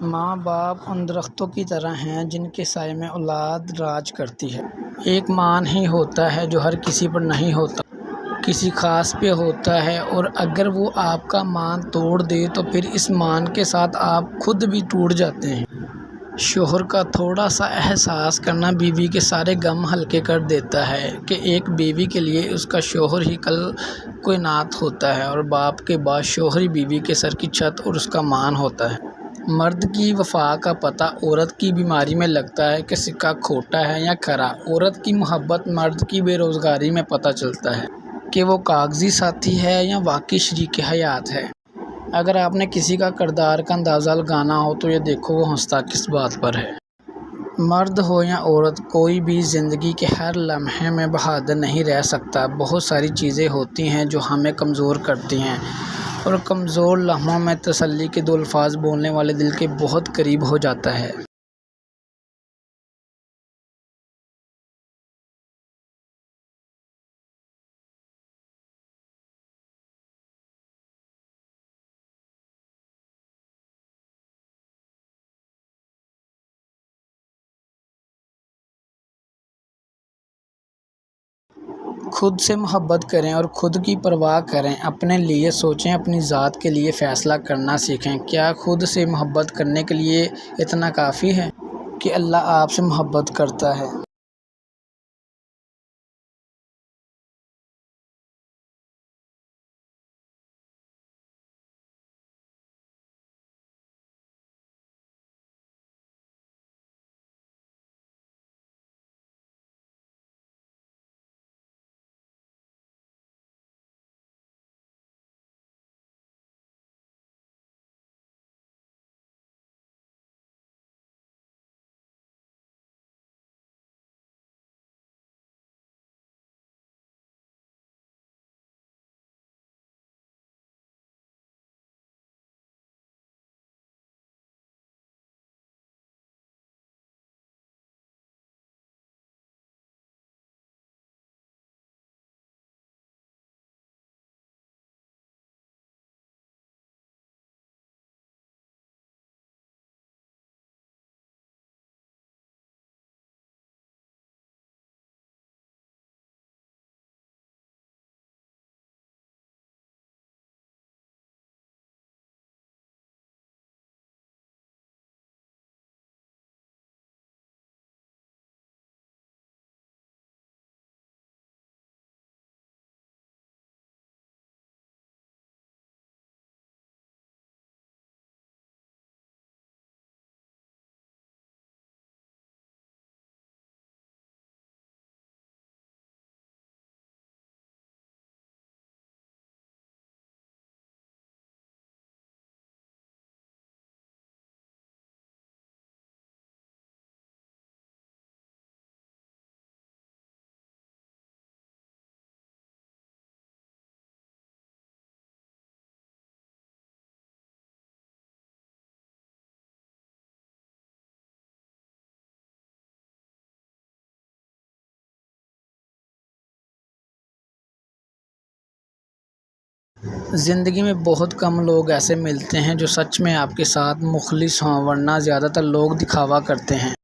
ماں باپ ان درختوں کی طرح ہیں جن کے سائے میں اولاد راج کرتی ہے۔ ایک مان ہی ہوتا ہے جو ہر کسی پر نہیں ہوتا، کسی خاص پہ ہوتا ہے، اور اگر وہ آپ کا مان توڑ دے تو پھر اس مان کے ساتھ آپ خود بھی ٹوٹ جاتے ہیں۔ شوہر کا تھوڑا سا احساس کرنا بیوی کے سارے غم ہلکے کر دیتا ہے کہ ایک بیوی کے لیے اس کا شوہر ہی کل کائنات ہوتا ہے، اور باپ کے بعد شوہر ہی بیوی کے سر کی چھت اور اس کا مان ہوتا ہے۔ مرد کی وفا کا پتہ عورت کی بیماری میں لگتا ہے کہ سکہ کھوٹا ہے یا کھرا۔ عورت کی محبت مرد کی بے روزگاری میں پتہ چلتا ہے کہ وہ کاغذی ساتھی ہے یا واقعی شریک حیات ہے۔ اگر آپ نے کسی کا کردار کا اندازہ لگانا ہو تو یہ دیکھو وہ ہنستا کس بات پر ہے۔ مرد ہو یا عورت، کوئی بھی زندگی کے ہر لمحے میں بہادر نہیں رہ سکتا۔ بہت ساری چیزیں ہوتی ہیں جو ہمیں کمزور کرتی ہیں، اور کمزور لمحوں میں تسلی کے دو الفاظ بولنے والے دل کے بہت قریب ہو جاتا ہے۔ خود سے محبت کریں اور خود کی پرواہ کریں، اپنے لیے سوچیں، اپنی ذات کے لیے فیصلہ کرنا سیکھیں۔ کیا خود سے محبت کرنے کے لیے اتنا کافی ہے کہ اللہ آپ سے محبت کرتا ہے؟ زندگی میں بہت کم لوگ ایسے ملتے ہیں جو سچ میں آپ کے ساتھ مخلص ہوں، ورنہ زیادہ تر لوگ دکھاوا کرتے ہیں۔